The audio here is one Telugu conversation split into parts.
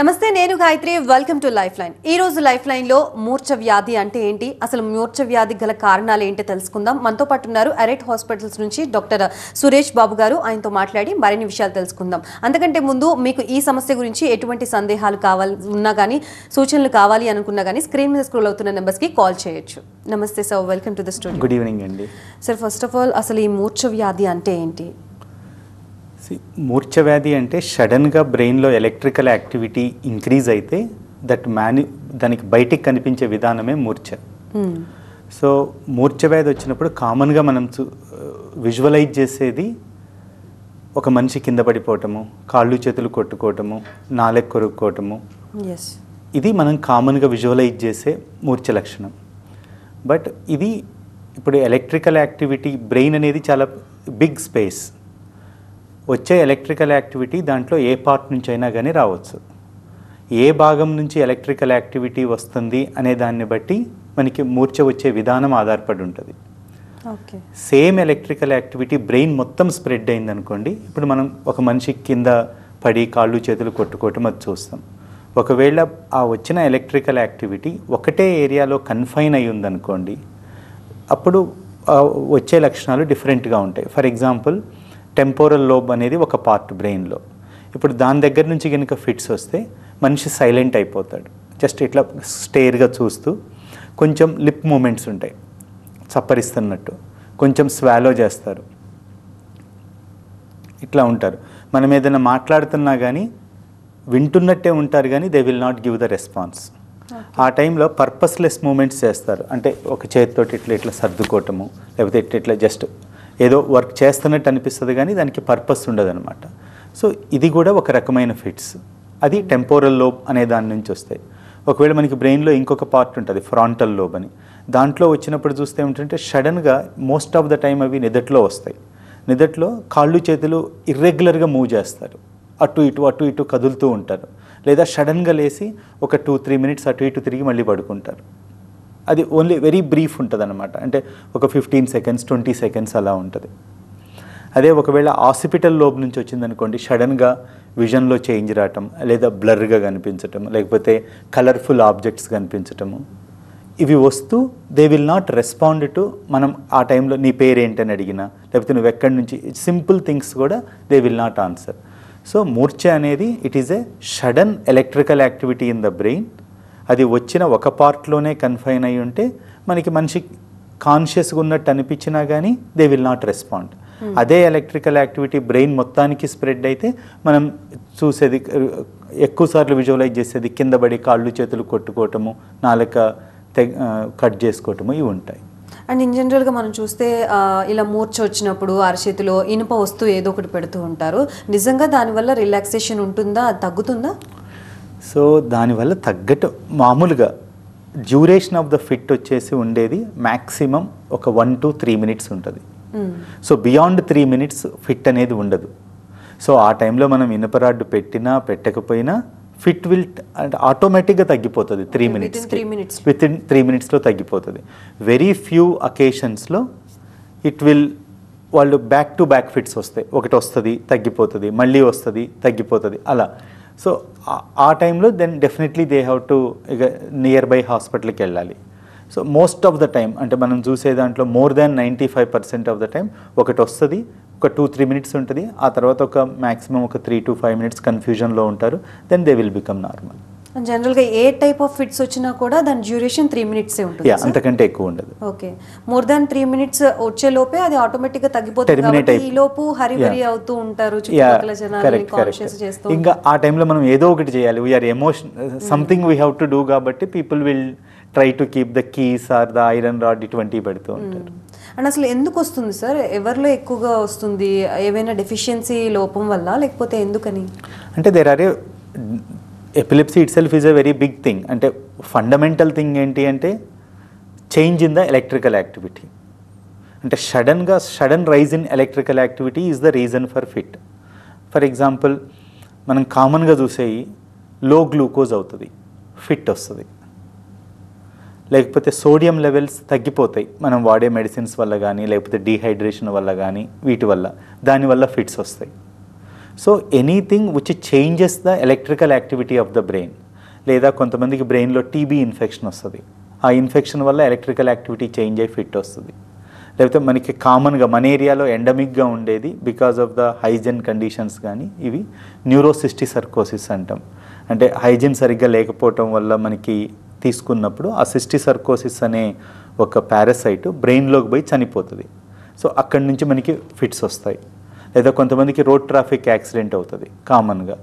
నమస్తే, నేను Gayatri. Welcome to life line. ఈ రోజు లైఫ్ లైన్ లో మూర్ఛ వ్యాధి అంటే ఏంటి, అసలు మూర్ఛ వ్యాధి గల కారణాలు ఏంటి తెలుసుకుందాం. మనతో పాటు ఉన్నారు అరెట్ హాస్పిటల్స్ నుంచి డాక్టర్ సురేష్ బాబు గారు. ఆయనతో మాట్లాడి మరిన్ని విషయాలు తెలుసుకుందాం. అంతకంటే ముందు మీకు ఈ సమస్య గురించి ఎటువంటి సందేహాలు ఉన్నా కానీ, సూచనలు కావాలి అనుకున్నా కానీ స్క్రీన్ మీద స్క్రోల్ అవుతున్న నెంబర్స్ కి కాల్ చేయొచ్చు. నమస్తే sir, welcome to the studio. Good evening అండి. సార్, ఫస్ట్ ఆఫ్ ఆల్ అసలు ఈ మూర్ఛ వ్యాధి అంటే ఏంటి? మూర్ఛ వ్యాధి అంటే సడన్గా బ్రెయిన్లో ఎలక్ట్రికల్ యాక్టివిటీ ఇంక్రీజ్ అయితే దానికి బయటికి కనిపించే విధానమే మూర్ఛ. సో మూర్ఛ వ్యాధి వచ్చినప్పుడు కామన్గా మనం విజువలైజ్ చేసేది ఒక మనిషి కింద పడిపోవటము, కాళ్ళు చేతులు కొట్టుకోవటము, నాలుక కొరుక్కోవటము. ఇది మనం కామన్గా విజువలైజ్ చేసే మూర్ఛ లక్షణం. బట్ ఇది ఇప్పుడు ఎలక్ట్రికల్ యాక్టివిటీ, బ్రెయిన్ అనేది చాలా బిగ్ స్పేస్. వచ్చే ఎలక్ట్రికల్ యాక్టివిటీ దాంట్లో ఏ పార్ట్ నుంచి అయినా కానీ రావచ్చు. ఏ భాగం నుంచి ఎలక్ట్రికల్ యాక్టివిటీ వస్తుంది అనే దాన్ని బట్టి మనకి మూర్ఛ వచ్చే విధానం ఆధారపడి ఉంటుంది. సేమ్ ఎలక్ట్రికల్ యాక్టివిటీ బ్రెయిన్ మొత్తం స్ప్రెడ్ అయిందనుకోండి, ఇప్పుడు మనం ఒక మనిషి కింద పడి కాళ్ళు చేతులు కొట్టుకోవటం అది చూస్తాం. ఒకవేళ ఆ వచ్చిన ఎలక్ట్రికల్ యాక్టివిటీ ఒకటే ఏరియాలో కన్ఫైన్ అయి ఉందనుకోండి, అప్పుడు వచ్చే లక్షణాలు డిఫరెంట్గా ఉంటాయి. ఫర్ ఎగ్జాంపుల్, టెంపోరల్ లోబ్ అనేది ఒక పార్ట్ బ్రెయిన్లో. ఇప్పుడు దాని దగ్గర నుంచి కనుక ఫిట్స్ వస్తే మనిషి సైలెంట్ అయిపోతాడు, జస్ట్ ఇట్లా స్టేర్గా చూస్తూ. కొంచెం లిప్ మూమెంట్స్ ఉంటాయి, చప్పరిస్తున్నట్టు, కొంచెం స్వాలో చేస్తారు, ఇట్లా ఉంటారు. మనం ఏదైనా మాట్లాడుతున్నా కానీ వింటున్నట్టే ఉంటారు, కానీ they will not give the response. ఆ టైంలో పర్పస్లెస్ మూమెంట్స్ చేస్తారు, అంటే ఒక చేతితోటి ఇట్లా ఇట్లా సర్దుకోవటము, లేకపోతే ఇట్లా జస్ట్ ఏదో వర్క్ చేస్తున్నట్టు అనిపిస్తుంది, కానీ దానికి పర్పస్ ఉండదన్నమాట. సో ఇది కూడా ఒక రకమైన ఫిట్స్. అది టెంపోరల్ లోబ్ అనే దాని నుంచి వస్తాయి. ఒకవేళ మనకి బ్రెయిన్లో ఇంకొక పార్ట్ ఉంటుంది, ఫ్రాంటల్ లోబ్ అని. దాంట్లో వచ్చినప్పుడు చూస్తే ఏమిటంటే సడన్గా మోస్ట్ ఆఫ్ ద టైం అవి నిదట్లో వస్తాయి. నిదట్లో కాళ్ళు చేతులు ఇర్రెగ్యులర్గా మూవ్ చేస్తారు, అటు ఇటు కదులుతూ ఉంటారు. లేదా సడన్గా లేచి ఒక 2-3 మినిట్స్ అటు ఇటు తిరిగి మళ్ళీ పడుకుంటారు. అది ఓన్లీ వెరీ బ్రీఫ్ ఉంటుంది అనమాట, అంటే ఒక 15 సెకండ్స్ 20 సెకండ్స్ అలా ఉంటుంది. అదే ఒకవేళ ఆసిపిటల్ లోబ్ నుంచి వచ్చిందనుకోండి, సడన్గా విజన్లో చేంజ్ రావటం, లేదా బ్లర్గా కనిపించటం, లేకపోతే కలర్ఫుల్ ఆబ్జెక్ట్స్ కనిపించటము, ఇవి వస్తూ they will not respond to మనం ఆ టైంలో నీ పేరేంటని అడిగినా, లేకపోతే నువ్వు ఎక్కడి నుంచి, సింపుల్ థింగ్స్ కూడా they will not answer. So మూర్ఛ అనేది it is a sudden electrical activity in the brain. అది వచ్చిన ఒక పార్ట్లోనే కన్ఫైన్ అయి ఉంటే మనకి మనిషి కాన్షియస్గా ఉన్నట్టు అనిపించినా కానీ దే విల్ నాట్ రెస్పాండ్. అదే ఎలక్ట్రికల్ యాక్టివిటీ బ్రెయిన్ మొత్తానికి స్ప్రెడ్ అయితే మనం చూసేది, ఎక్కువసార్లు విజువలైజ్ చేసేది కింద పడి కాళ్ళు చేతులు కొట్టుకోవటము, నాలుక కట్ చేసుకోవటము, ఇవి ఉంటాయి. అండ్ ఇన్ జనరల్గా మనం చూస్తే ఇలా మూర్ఛ వచ్చినప్పుడు అరచేతిలో ఇనుప వస్తువు ఏదో ఒకటి పెడుతూ ఉంటారు. నిజంగా దానివల్ల రిలాక్సేషన్ ఉంటుందా, అది తగ్గుతుందా? సో దానివల్ల తగ్గట్టు మామూలుగా డ్యూరేషన్ ఆఫ్ ద ఫిట్ వచ్చేసి ఉండేది మ్యాక్సిమం ఒక 1 to 3 మినిట్స్ ఉంటుంది. సో బియాండ్ 3 మినిట్స్ ఫిట్ అనేది ఉండదు. సో ఆ టైంలో మనం ఇనుపరాడ్డు పెట్టినా పెట్టకపోయినా ఫిట్ విల్ ఆటోమేటిక్గా తగ్గిపోతుంది. 3 మినిట్స్ విత్ ఇన్ 3 మినిట్స్లో తగ్గిపోతుంది. వెరీ ఫ్యూ అకేషన్స్లో ఇట్ విల్, వాళ్ళు బ్యాక్ టు బ్యాక్ ఫిట్స్ వస్తాయి, ఒకటి వస్తుంది తగ్గిపోతుంది, మళ్ళీ వస్తుంది తగ్గిపోతుంది, అలా. సో ఆ టైంలో then definitely they have to ఇక నియర్ బై హాస్పిటల్కి వెళ్ళాలి. So most of the time, అంటే మనం చూసే దాంట్లో more than 95% of the time ఒకటి వస్తుంది, ఒక 2-3 మినిట్స్ ఉంటుంది, ఆ తర్వాత ఒక మ్యాక్సిమం ఒక 3 to 5 మినిట్స్ కన్ఫ్యూజన్లో ఉంటారు, then they will become normal. జనరల్గా ఏ టైప్ ఆఫ్ ఫిట్స్ వచ్చినా కూడా దాని డ్యూరేషన్ 3 మినిట్సే ఉంటుంది, అంతకంటే ఎక్కువ ఉండదు. ఓకే, మోర్ దాన్ 3 మినిట్స్ వచ్చే లోపే అది ఆటోమేటిక్గా తగ్గిపోతుంది. ఈ లోపు హరిబరి అవుతూ ఉంటారు, చుట్టుపక్కల జనాలు కాన్షియస్ చేస్తూ. ఇంకా ఆ టైంలో మనం ఏదో ఒకటి చేయాలి, we're emotion something we have to do, కాబట్టి people will try to keep the keys or the iron rod ఇటువంటివి పెడుతూ ఉంటారు. అండ్ అసలు ఎందుకు వస్తుంది సార్, ఎవరిలో ఎక్కువగా వస్తుంది? ఏవైనా డెఫిషియన్సీ లోపం వల్ల, లేకపోతే ఎందుకని? అంటే there are epilepsy itself is a very big thing. అంటే ఫండమెంటల్ థింగ్ ఏంటి అంటే change in the electrical activity. అంటే sudden rise in electrical activity is the reason for fit. For example, మనం కామన్గా చూసేవి లో గ్లూకోజ్ అవుతుంది, ఫిట్ వస్తుంది. లేకపోతే సోడియం లెవెల్స్ తగ్గిపోతాయి మనం వాడే మెడిసిన్స్ వల్ల కానీ, లేకపోతే డీహైడ్రేషన్ వల్ల కానీ, వీటి వల్ల, దానివల్ల ఫిట్స్ వస్తాయి. So anything which changes the electrical activity of the brain. లేదా కొంతమందికి బ్రెయిన్లో టీబీ ఇన్ఫెక్షన్ వస్తుంది, ఆ ఇన్ఫెక్షన్ వల్ల ఎలక్ట్రికల్ యాక్టివిటీ చేంజ్ అయ్యి ఫిట్ వస్తుంది. లేకపోతే మనకి కామన్గా మన ఏరియాలో ఎండమిక్గా ఉండేది because of the hygiene conditions కానీ ఇవి న్యూరోసిస్టిసర్కోసిస్ అంటాం. అంటే హైజీన్ సరిగ్గా లేకపోవటం వల్ల మనకి తీసుకున్నప్పుడు ఆ సిస్టిసర్కోసిస్ అనే ఒక పారాసైట్ బ్రెయిన్లోకి పోయి చనిపోతుంది. సో అక్కడి నుంచి మనకి ఫిట్స్ వస్తాయి. లేదా కొంతమందికి రోడ్ ట్రాఫిక్ యాక్సిడెంట్ అవుతుంది కామన్గా.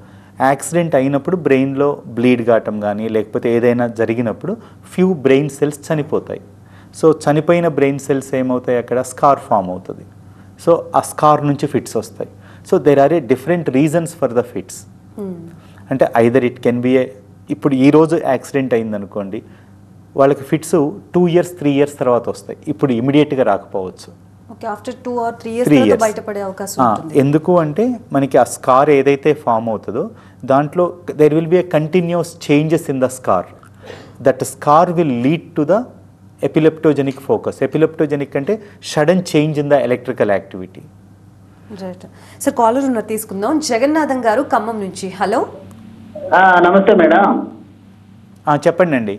యాక్సిడెంట్ అయినప్పుడు బ్రెయిన్లో బ్లీడ్ కావటం కానీ లేకపోతే ఏదైనా జరిగినప్పుడు ఫ్యూ బ్రెయిన్ సెల్స్ చనిపోతాయి. సో చనిపోయిన బ్రెయిన్ సెల్స్ ఏమవుతాయి, అక్కడ స్కార్ ఫామ్ అవుతుంది. సో ఆ స్కార్ నుంచి ఫిట్స్ వస్తాయి. So there are a different reasons for the fits. అంటే ఐదర్ ఇట్ కెన్ బి ఇప్పుడు ఈరోజు యాక్సిడెంట్ అయిందనుకోండి, వాళ్ళకి ఫిట్స్ 2 years 3 years తర్వాత వస్తాయి. ఇప్పుడు ఇమీడియట్గా రాకపోవచ్చు. ఆఫ్టర్ 2 or 3 years బయటపడే అవకాశం ఉంటుంది. ఎందుకు అంటే మనకి ఆ స్కార్ ఏదైతే ఫామ్ అవుతుందో దాంట్లో there will be a continuous changes in the scar. That scar will lead to the epileptogenic focus. Epileptogenic అంటే sudden change in the electrical activity. Right sir, caller ఉన్నారు తీసుకుందాం. జగన్నాథం గారు ఖమ్మం నుంచి. హలో, నమస్తే మేడం. చెప్పండి అండి.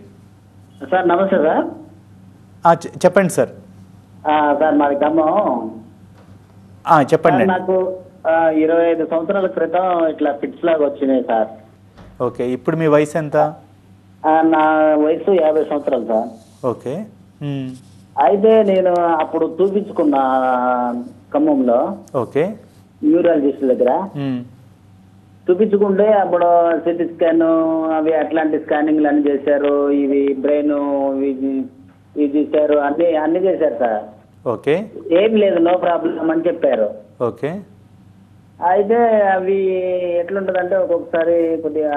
సార్ నమస్తే సార్. చెప్పండి సార్. సార్ మాది ఖమ్మం. చెప్పండి. నాకు 25 సంవత్సరాల క్రితం ఇట్లా ఫిట్స్ లాగా వచ్చినాయి సార్. ఓకే, ఇప్పుడు మీ వయసు ఎంత? నా వయసు 50 సంవత్సరాలు సార్. ఓకే. అయితే నేను అప్పుడు చూపించుకున్నా ఖమ్మంలో. ఓకే. న్యూరాలజిస్ట్ దగ్గర చూపించుకుంటే అప్పుడు సిటీ స్కాన్ అవి అట్లాంటి స్కానింగ్లు అన్ని చేశారు. ఇవి బ్రెయిన్ ఇవి చేశారు, అన్ని చేశారు సార్. ఓకే. ఏం లేదు, నో ప్రాబ్లం అని చెప్పారు. ఓకే. అయితే అవి ఎట్లుంటదంటే ఒక్కొక్కసారి కొద్దిగా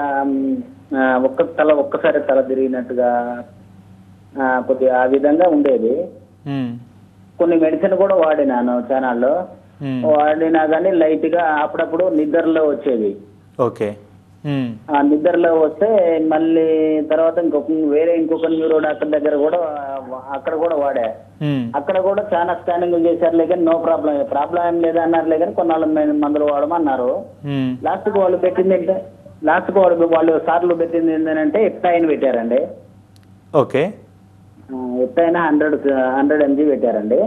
ఒక్కసారి తల తిరిగినట్టుగా కొద్దిగా ఆ విధంగా ఉండేది. కొన్ని మెడిసిన్ కూడా వాడినాను ఛానల్లో. వాడినా కానీ లైట్ గా అప్పుడప్పుడు నిద్రలో వచ్చేది. ఓకే. ఆ నిద్రలో వస్తే మళ్ళీ తర్వాత ఇంకొక న్యూరో డాక్టర్ దగ్గర కూడా అక్కడ కూడా వాడా. అక్కడ కూడా చాలా స్కానింగ్ చేశారు, కానీ నో ప్రాబ్లం ఏం లేదు అన్నారు. కానీ కొన్నాళ్ళు మందులు వాడమన్నారు. లాస్ట్ కు వాళ్ళు సార్లు పెట్టింది ఏంటంటే ఎప్టైన్ పెట్టారండి. ఓకే. ఎప్టైన్ 100 mg పెట్టారండి.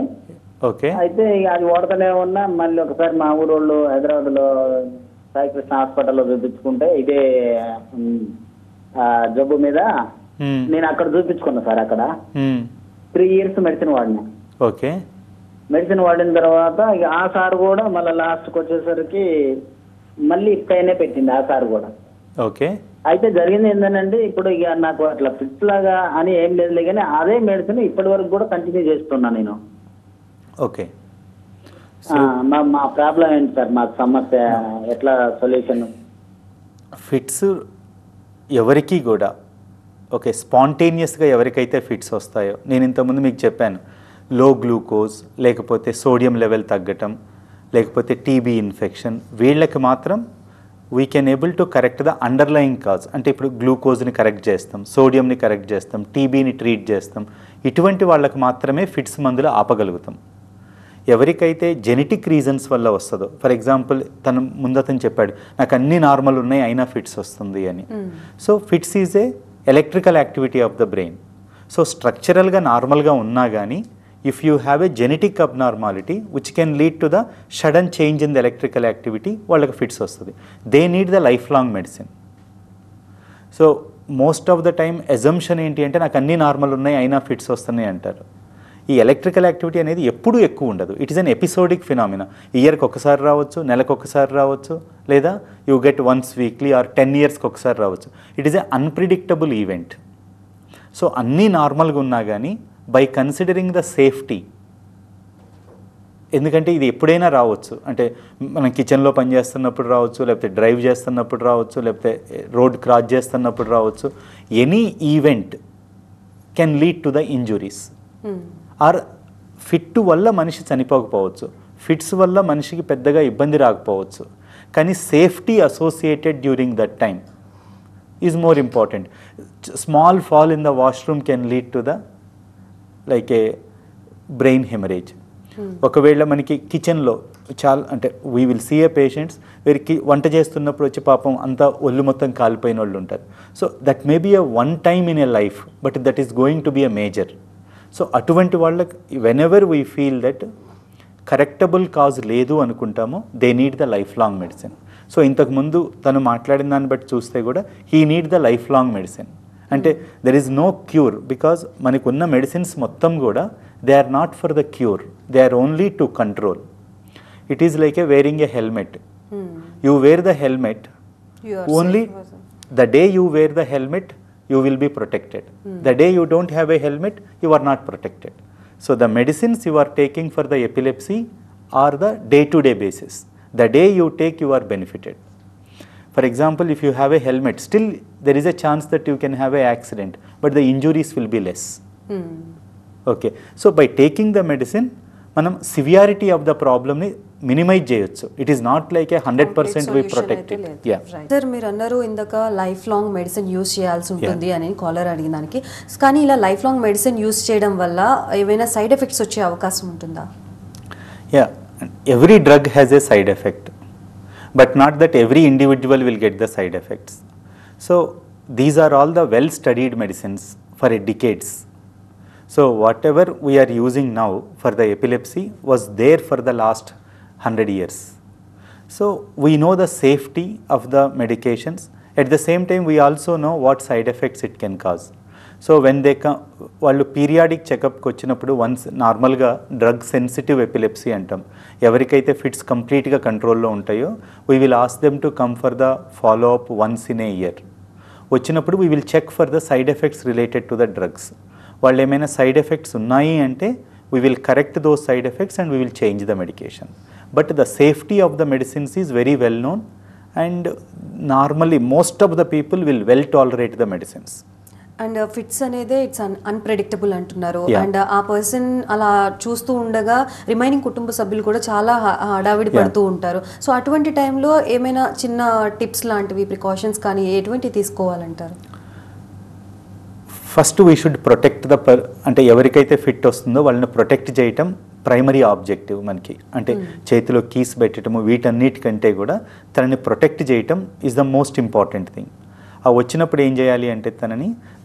ఓకే. అయితే అది వాడుతూనే ఉన్నా. మళ్ళీ ఒకసారి మా ఊరోళ్ళు హైదరాబాద్ లో సాయికృష్ణ హాస్పిటల్లో చూపించుకుంటే ఇదే జబ్బు మీద నేను అక్కడ చూపించుకున్నా సార్. అక్కడ 3 years మెడిసిన్ వాడినా. ఓకే. మెడిసిన్ వాడిన తర్వాత ఇక ఆ సార్ కూడా మళ్ళీ లాస్ట్కి వచ్చేసరికి మళ్ళీ ఇప్పుడైనా పెట్టింది ఆ సార్ కూడా. ఓకే. అయితే జరిగింది ఏంటంటే ఇప్పుడు ఇక నాకు అట్లా ఫిట్స్ లాగా అని ఏం లేదు, కానీ అదే మెడిసిన్ ఇప్పటి వరకు కూడా కంటిన్యూ చేస్తున్నా నేను. ఓకే. మా ప్రాబ్లం ఏంటి సార్? మాకు సమస్య ఎట్లా సొల్యూషన్? ఫిట్స్ ఎవరికి కూడా ఓకే స్పాంటేనియస్గా ఎవరికైతే ఫిట్స్ వస్తాయో, నేను ఇంతకుముందు మీకు చెప్పాను, లో గ్లూకోజ్ లేకపోతే సోడియం లెవెల్ తగ్గటం లేకపోతే టీబీ ఇన్ఫెక్షన్, వీళ్ళకి మాత్రం we can able to correct the underlying cause. అంటే ఇప్పుడు గ్లూకోజ్ని కరెక్ట్ చేస్తాం, సోడియంని కరెక్ట్ చేస్తాం, టీబీని ట్రీట్ చేస్తాం. ఇటువంటి వాళ్ళకి మాత్రమే ఫిట్స్ మందులు ఆపగలుగుతాం. ఎవరికైతే జెనెటిక్ రీజన్స్ వల్ల వస్తుందో, ఫర్ ఎగ్జాంపుల్ అతను చెప్పాడు నాకు అన్నీ నార్మల్ ఉన్నాయి అయినా ఫిట్స్ వస్తుంది అని. So fits is a electrical activity of the brain. So స్ట్రక్చరల్గా నార్మల్గా ఉన్నా కానీ if you have a genetic abnormality which can lead to the sudden change in the electrical activity, వాళ్ళకి ఫిట్స్ వస్తుంది. They need the lifelong medicine. So most of the time assumption ఏంటి అంటే నాకు అన్నీ నార్మల్ ఉన్నాయి అయినా ఫిట్స్ వస్తున్నాయి అంటారు. ఈ ఎలక్ట్రికల్ యాక్టివిటీ అనేది ఎప్పుడూ ఎక్కువ ఉండదు. It is an episodic phenomena. ఇయర్కి ఒకసారి రావచ్చు, నెలకు ఒకసారి రావచ్చు, లేదా you get once weekly or 10 yearsకి ఒకసారి రావచ్చు. It is a unpredictable event. So అన్నీ నార్మల్గా ఉన్నా కానీ బై కన్సిడరింగ్ ద సేఫ్టీ, ఎందుకంటే ఇది ఎప్పుడైనా రావచ్చు. అంటే మనం కిచెన్లో పనిచేస్తున్నప్పుడు రావచ్చు, లేకపోతే డ్రైవ్ చేస్తున్నప్పుడు రావచ్చు, లేకపోతే రోడ్ క్రాస్ చేస్తున్నప్పుడు రావచ్చు. Any event can lead to the injuries. Or fit వల్ల మనిషి చనిపోకపోవచ్చు, ఫిట్స్ వల్ల మనిషికి పెద్దగా ఇబ్బంది రాకపోవచ్చు, కానీ safety associated during that time is more important. Small fall in the washroom can lead to the like a brain haemorrhage. ఒకవేళ మనకి కిచెన్లో చాలా అంటే we will see a patients వీరికి వంట చేస్తున్నప్పుడు వచ్చి పాపం అంతా ఒళ్ళు మొత్తం కాలిపోయిన వాళ్ళు ఉంటారు. So that may be a one time in a life, but that is going to be a major. So అటువంటి వాళ్ళకి whenever we feel that correctable cause లేదు అనుకుంటామో they need the lifelong medicine. So ఇంతకుముందు తను మాట్లాడిన దాన్ని బట్టి చూస్తే కూడా he need the lifelong medicine. అంటే there is no cure, because మనకున్న మెడిసిన్స్ మొత్తం కూడా they are not for the cure, they are only to control. It is like a wearing a helmet. You wear the helmet, only the day you wear the helmet, you will be protected. The day you don't have a helmet, you are not protected. So the medicines you are taking for the epilepsy are the day-to-day basis. The day you take, you are benefited. For example, if you have a helmet, still there is a chance that you can have an accident, but the injuries will be less. Okay. So by taking the medicine, మనం సివియారిటీ ఆఫ్ ద ప్రాబ్లమ్ని మినిమైజ్ చేయొచ్చు. It is not like a 100% we protect it. Yeah sir, మీరు అన్నారు ఇందాక లైఫ్ లాంగ్ మెడిసిన్ యూస్ చేయాల్సి ఉంటుంది అని కాలర్ అడిగిన దానికి. కానీ ఇలా లైఫ్ లాంగ్ మెడిసిన్ యూస్ చేయడం వల్ల ఏమైనా సైడ్ ఎఫెక్ట్స్ వచ్చే అవకాశం ఉంటుందా? Yeah, every drug has a side effect, but not that every individual will get the side effects. So these are all the well studied medicines for a decades. So whatever we are using now for the epilepsy was there for the last 100 years. So we know the safety of the medications. At the same time, we also know what side effects it can cause. So when they come, వాళ్ళు పీరియాడిక్ చెకప్కి వచ్చినప్పుడు వన్స్ నార్మల్గా డ్రగ్ సెన్సిటివ్ ఎపిలెప్సీ అంటాం. ఎవరికైతే ఫిట్స్ కంప్లీట్గా కంట్రోల్లో ఉంటాయో we will ask them to come for the follow up once in a year. వచ్చినప్పుడు we will check for the side effects related to the drugs. వాళ్ళు ఏమైనా సైడ్ ఎఫెక్ట్స్ ఉన్నాయి అంటే we will correct those side effects and we will change the medication. But the safety of the medicines is very well known and normally most of the people will well tolerate the medicines. And fits అనేది ఇట్స్ అన్ప్రెడిక్టబుల్ అంటున్నారు. అండ్ ఆ పర్సన్ అలా చూస్తూ ఉండగా రిమైనింగ్ కుటుంబ సభ్యులు కూడా చాలా హడావిడి పడుతూ ఉంటారు. సో అటువంటి టైంలో ఏమైనా చిన్న టిప్స్ లాంటివి, ప్రికాషన్స్ కానీ ఎటువంటి తీసుకోవాలంటారు? First we should protect the అంటే ఎవరికైతే ఫిట్ వస్తుందో వాళ్ళని ప్రొటెక్ట్ చేయటం ప్రైమరీ ఆబ్జెక్టివ్ మనకి. అంటే చేతిలో కీస్ పెట్టడము వీటన్నిటికంటే కూడా తనని ప్రొటెక్ట్ చేయటం is the most important thing. ఆ వచ్చినప్పుడు ఏం చేయాలి అంటే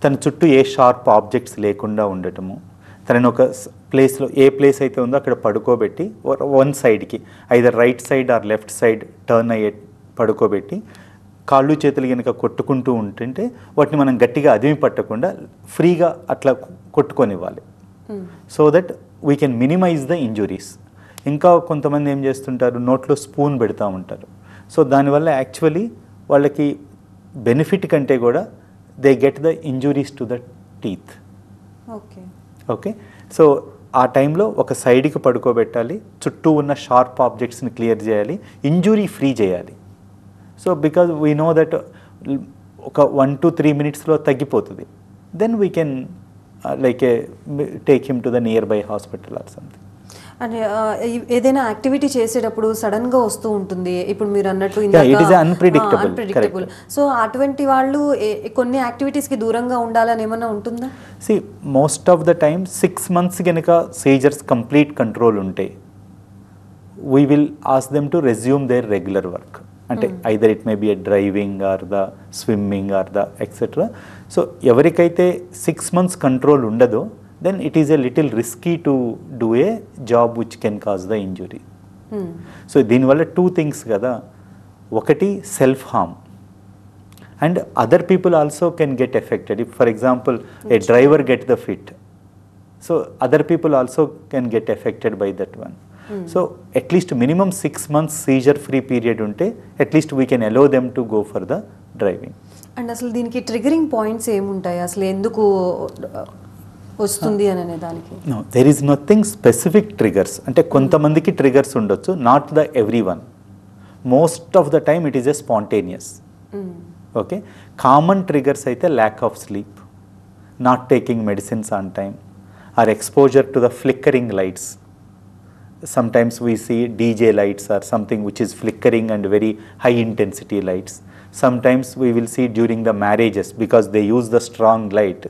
తన చుట్టూ ఏ షార్ప్ ఆబ్జెక్ట్స్ లేకుండా ఉండటము, తనని ఒక ప్లేస్లో ఏ ప్లేస్ అయితే ఉందో అక్కడ పడుకోబెట్టి వన్ సైడ్కి either right side or left side turn అయ్యే పడుకోబెట్టి కాళ్ళు చేతులు కనుక కొట్టుకుంటూ ఉంటుంటే వాటిని మనం గట్టిగా అదిమి పట్టకుండా ఫ్రీగా అట్లా కొట్టుకొనివ్వాలి. So that we can minimize the injuries. ఇంకా కొంతమంది ఏం చేస్తుంటారు, నోట్లో స్పూన్ పెడతా ఉంటారు. సో దానివల్ల యాక్చువల్లీ వాళ్ళకి బెనిఫిట్ కంటే కూడా they get the injuries to the teeth. Okay. So ఆ టైంలో ఒక సైడ్కి పడుకోబెట్టాలి, చుట్టూ ఉన్న షార్ప్ ఆబ్జెక్ట్స్ని క్లియర్ చేయాలి, ఇంజురీ ఫ్రీ చేయాలి. So because we know that ఒక 1 to 3 minutesలో తగ్గిపోతుంది. Then we can like take him to the nearby hospital or something. అంటే ఏదైనా యాక్టివిటీ చేసేటప్పుడు సడన్గా వస్తూ ఉంటుంది. ఇప్పుడు మీరు అన్నట్టు అన్ప్రెడిక్టబుల్. సో అటువంటి వాళ్ళు కొన్ని యాక్టివిటీస్కి దూరంగా ఉండాలని ఏమైనా ఉంటుందా? See most of the time 6 months కనుక సీజర్స్ కంప్లీట్ కంట్రోల్ ఉంటే we will ask them to resume their regular work. అంటే either it may be a driving or the swimming or the etcetera. So ఎవరికైతే 6 months కంట్రోల్ ఉండదో then it is a little risky to do a job which can cause the injury. So దీనివల్ల 2 things కదా, ఒకటి self harm and other people also can get affected. If for example a driver get the fit, so other people also can get affected by that one. So at least minimum 6 months seizure free period ఉంటే at least we can allow them to go for the driving. And అసలు దీనికి ట్రిగరింగ్ పాయింట్స్ ఏముంటాయి, అసలు ఎందుకు వస్తుంది అనే దానికి? No, there is nothing specific triggers. అంటే కొంతమందికి ట్రిగర్స్ ఉండొచ్చు, not the every one. Most of the time it is a spontaneous. Okay. Common triggers అయితే lack of sleep, not taking medicines on time, or exposure to the flickering lights. Sometimes we see DJ lights or something which is flickering and very high intensity lights. Sometimes we will see during the marriages because they use the strong light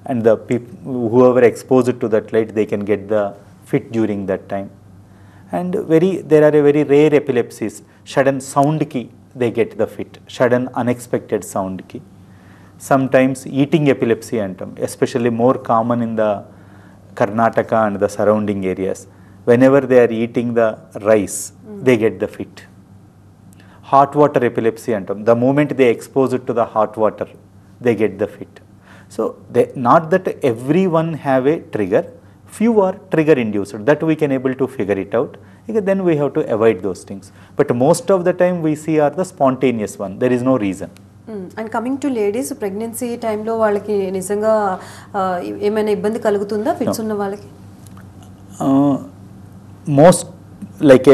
and the people whoever exposed to that light they can get the fit during that time. And there are a very rare epilepsies, sudden sound ki they get the fit, sudden unexpected sound ki. Sometimes eating epilepsy antam, especially more common in the Karnataka and the surrounding areas. Whenever they are eating the rice, they get the fit. Hot water epilepsy antam, the moment they expose it to the hot water, they get the fit. So not that everyone have a trigger, few are trigger induced, that we can able to figure it out. Then we have to avoid those things. But most of the time we see are the spontaneous one, there is no reason. And coming to ladies, pregnancy టైంలో వాళ్ళకి నిజంగా ఏమైనా ఇబ్బంది కలుగుతుందా ఫిట్స్ ఉన్న వాళ్ళకి? Most like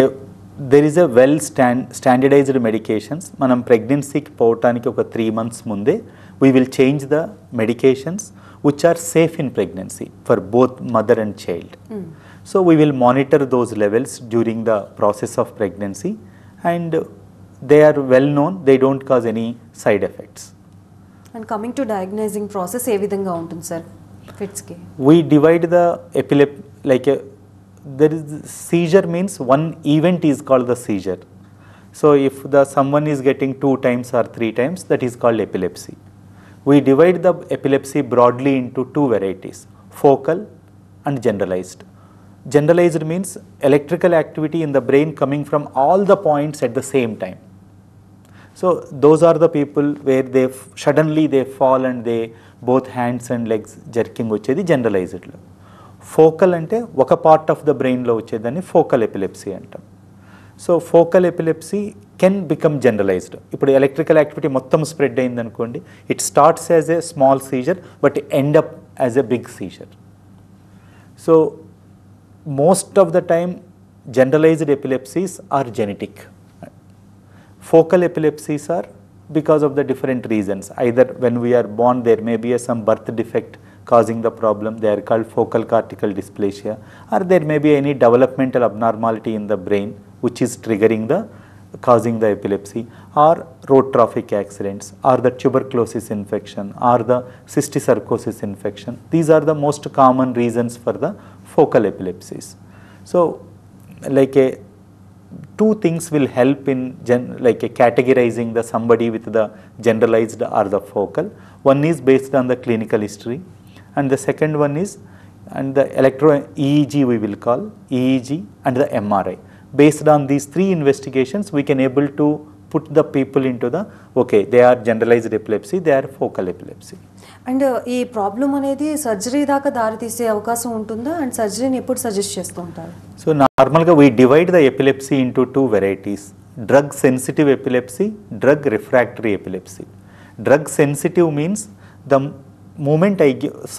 there is a well standardized medications. మనం ప్రెగ్నెన్సీకి పోవటానికి ఒక 3 months ముందే we will change the medications which are safe in pregnancy for both mother and child. So we will monitor those levels during the process of pregnancy, and they are well known, they don't cause any side effects. And coming to diagnosing process ఏ విధంగా ఉంటుంది సార్ ఫిట్స్కి? We divide the epilepsy like there is seizure means one event is called the seizure. So if someone is getting 2 times or 3 times, that is called epilepsy. We divide the epilepsy broadly into 2 varieties, focal and generalized. Generalized means electrical activity in the brain coming from all the points at the same time. So those are the people where suddenly they fall and they both hands and legs jerking వచ్చేది generalized లో. ఫోకల్ అంటే ఒక పార్ట్ ఆఫ్ ద బ్రెయిన్లో వచ్చేదాన్ని ఫోకల్ ఎపిలెప్సీ అంటాం. So focal epilepsy can become generalised. ఇప్పుడు ఎలక్ట్రికల్ యాక్టివిటీ మొత్తం స్ప్రెడ్ అయింది అనుకోండి, it starts as a small seizure but end up as a big seizure. So most of the time generalised epilepsies are genetic. Focal epilepsies are because of the different reasons. Either when we are born there may be some birth defect causing the problem, they are called focal cortical dysplasia, or there may be any developmental abnormality in the brain which is triggering causing the epilepsy, or road traffic accidents, or the tuberculosis infection, or the cysticercosis infection. These are the most common reasons for the focal epilepsies. So like 2 things will help in categorizing somebody with the generalized or the focal. One is based on the clinical history, and the second one is and the EEG we will call EEG and the MRI. Based on these 3 investigations, we can able to put the people into they are generalized epilepsy, they are focal epilepsy. And ఈ ప్రాబ్లం అనేది సర్జరీ దాకా దారి తీసే అవకాశం ఉంటుందా? అండ్ సర్జరీని ఎప్పుడు సజెస్ట్ చేస్తూ ఉంటారు? సో నార్మల్గా we divide the epilepsy into 2 varieties, drug sensitive epilepsy, drug refractory epilepsy. Drug sensitive means the moment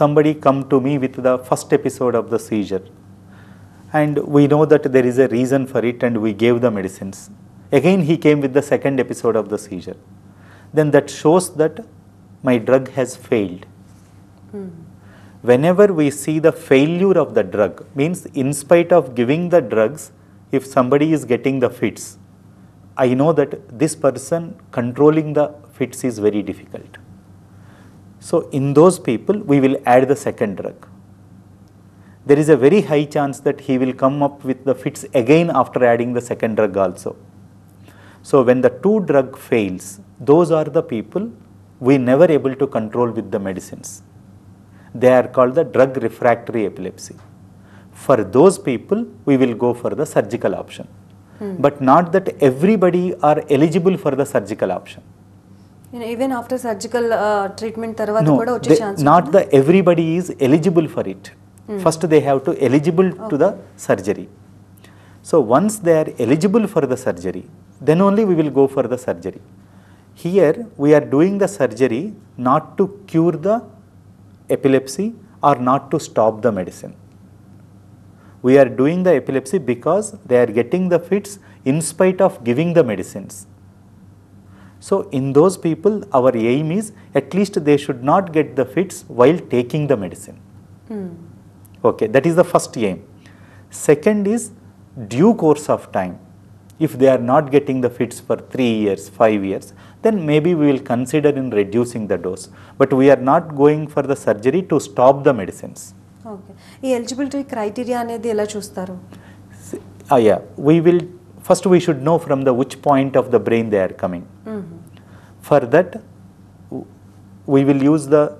somebody come to me with the first episode of the seizure, and we know that there is a reason for it and we gave the medicines. Again he came with the second episode of the seizure. Then that shows that my drug has failed. Whenever we see the failure of the drug, means in spite of giving the drugs, if somebody is getting the fits, I know that this person controlling the fits is very difficult. So in those people we will add the second drug. There is a very high chance that he will come up with the fits again after adding the second drug also. So when the 2 drug fails, those are the people we never able to control with the medicines. They are called the drug refractory epilepsy. For those people we will go for the surgical option. But not that everybody are eligible for the surgical option. Even after surgical treatment tarvata kuda vache chance not the everybody is eligible for it. First they have to eligible to the surgery. So once they are eligible for the surgery, then only we will go for the surgery. Here we are doing the surgery not to cure the epilepsy or not to stop the medicine. We are doing the epilepsy because they are getting the fits in spite of giving the medicines. So in those people our aim is at least they should not get the fits while taking the medicine. Okay, that is the first aim. Second is due course of time. If they are not getting the fits for 3 years, 5 years, then maybe we will consider in reducing the dose. But we are not going for the surgery to stop the medicines. Okay. ఈ ఎలిజిబిలిటీ క్రైటీరియా అనేది ఎలా చూస్తారు? Yeah, first we should know from the which point of the brain they are coming. For that, we will use the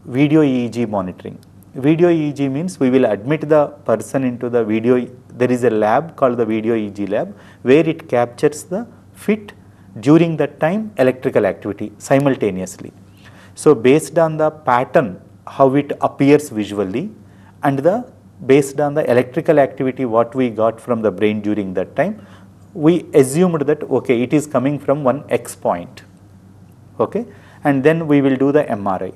video EEG monitoring. Video EEG means we will admit the person into the video. There is a lab called the video EEG lab where it captures the fit during that time electrical activity simultaneously. So based on the pattern, how it appears visually, and based on the electrical activity what we got from the brain during that time, we assumed that okay, it is coming from one X point. Okay, and then we will do the MRI.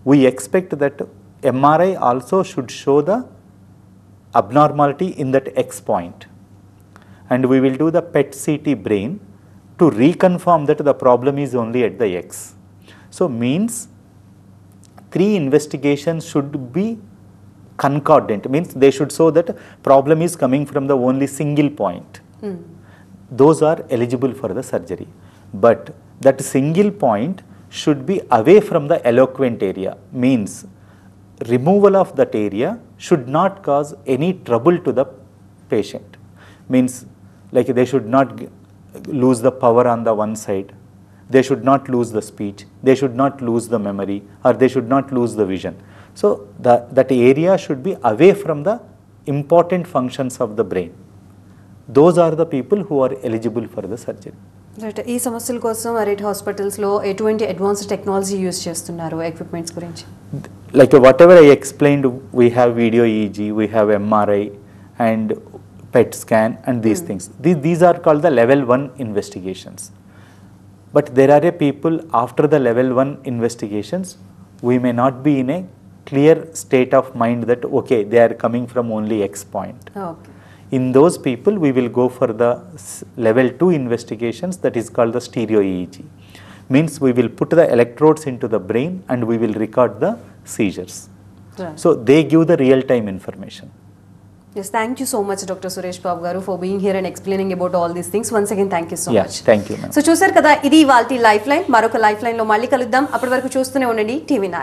We expect that MRI also should show the abnormality in that X point, and we will do the PET CT brain to reconfirm that the problem is only at the X. So means 3 investigations should be concordant, means they should show that problem is coming from the only single point. Those are eligible for the surgery, but that single point should be away from the eloquent area, means removal of that area should not cause any trouble to the patient, means like they should not lose the power on the one side, they should not lose the speech, they should not lose the memory, or they should not lose the vision. So that area should be away from the important functions of the brain. Those are the people who are eligible for the surgery. Right. ఈ సమస్యల కోసం అరెట్ హాస్పిటల్స్లో ఎటువంటి అడ్వాన్స్డ్ టెక్నాలజీ యూజ్ చేస్తున్నారు ఎక్విప్మెంట్స్ గురించి? Like whatever I explained, we have video EEG, we have MRI and PET scan and these things. These are called the level 1 investigations. But there are people after the level 1 investigations, we may not be in a clear state of mind that okay, they are coming from only X point. Okay. In those people, we will go for the level 2 investigations, that is called the stereo EEG. Means we will put the electrodes into the brain and we will record the seizures. Right. So they give the real-time information. Yes, thank you so much, Dr. Suresh Babu garu, for being here and explaining about all these things. Once again, thank you so much. Thank you, ma'am. So చూసారు కదా, ఇది ఇవాల్టి లైఫ్ లైన్. మరొక లైఫ్ లైన్ లో మళ్ళీ కలుద్దాం. అప్పటి వరకు చూస్తూనే ఉండండి TV9.